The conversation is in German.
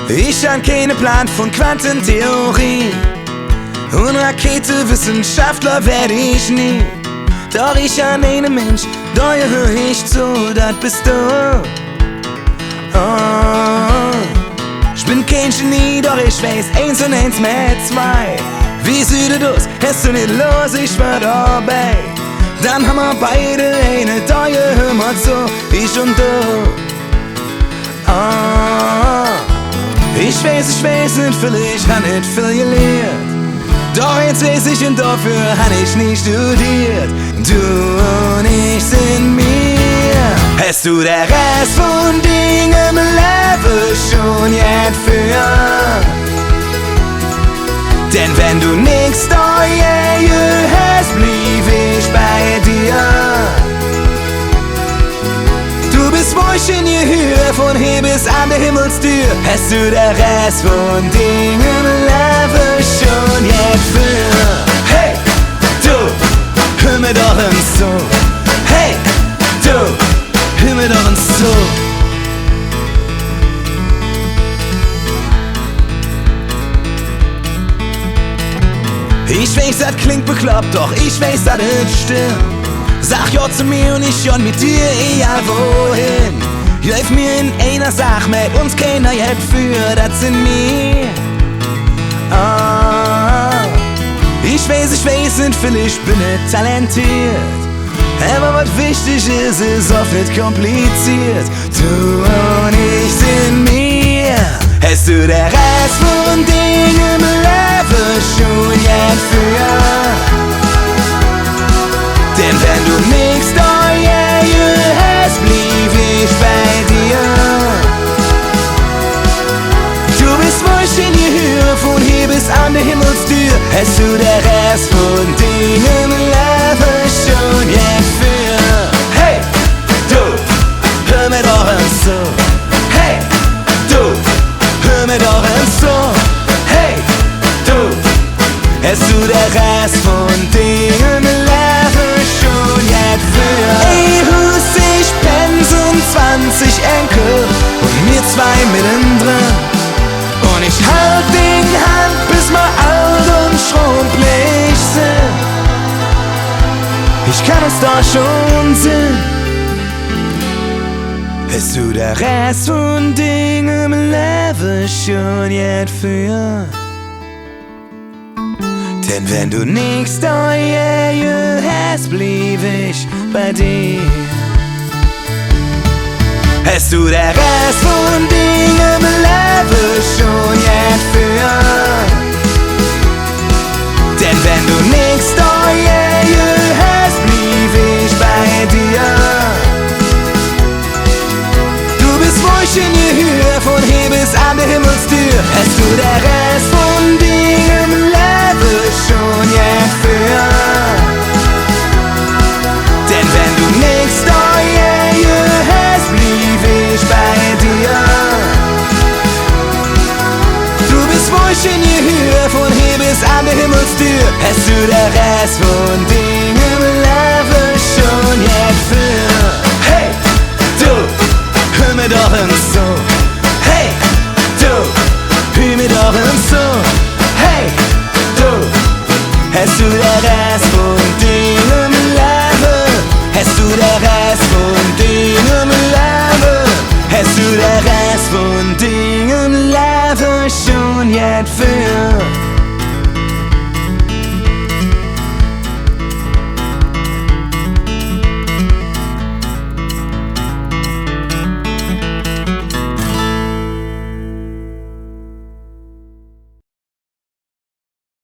Ich hab keinen Plan von Quantentheorie und Raketewissenschaftler werd ich nie. Doch ich an einen Mensch, da hör ich zu, das bist du. Oh. Ich bin kein Genie, doch ich weiß 1 und 1 mit 2. Wie sieht das? Hast du nicht los, ich war dabei. Dann haben wir beide eine, da hör mal zu, ich und du. Oh. Ich weiß nicht viel, ich hab nicht viel gelehrt. Doch jetzt weiß ich und dafür hab ich nicht studiert. Du und ich sind mir. Hast du der Rest von dingem Levve schon jetzt für? Denn wenn du nix da je hast, blieb ich bei dir. Du bist wo ich in die Höhe, von hier bis an der Himmelstür. Hast du der Rest von dingem Levve schon jetzt für? Hey, du, hör mir doch ins Zoo. Hey, du, hör mir doch ins Zoo. Ich weiß, das klingt bekloppt, doch ich weiß, das ist stimmt. Sag ja zu mir und ich schon mit dir, egal wohin. Hilf mir in einer Sache, mit uns keiner jetzt für, das sind wir. Oh. Ich weiß nicht viel, ich bin nicht talentiert. Aber was wichtig ist oft nicht kompliziert. Du und ich sind mir. Hast du der Rest von dingem Levve schon jetzt für? Denn wenn du nix da je hast, blieb ich bei dir. Du bist wo ich in die Höhe, von hier bis an der Himmelstür. Hast du der Rest von dingem Levve schon jetzt für? Hey, du, hör mir doch ins Zoo. Hey, du, hör mir doch ins Zoo. Hey, du, hast du der Rest von dingem Levve schon jetzt für? Ey, Hus, ich Pensen, 20 Enkel und mir 2 mittendrin. Und ich halt den Hand, bis wir alt und schrumpelig sind. Ich kann es doch schon sehen. Hast du der Rest von dingem Levve schon jetzt für? Denn wenn du nix da je hast, blieb ich bei dir. Hast du der Rest von dingem Levve schon jetzt für? Denn wenn du nix da je hast, blieb ich bei dir. Du bist wo ich in die Höhe, von hier bis an der Himmelstür. Hast du der Rest von dingem Levve schon jetzt für? Denn wenn du nix da je hast, blieb ich bei dir. Du bist wo ich in die Höhe, von hier bis an der Himmelstür. Hast du der Rest von dingem Levve schon jetzt für? Hey, du, hör mir doch ins Zoo. Hey, du, hör mir doch ins Zoo. Hey, du, hast du der Rest von dingem Levve? Hast du der Rest von dingem Levve? Hast du der Rest von dingem Levve schon jetzt für?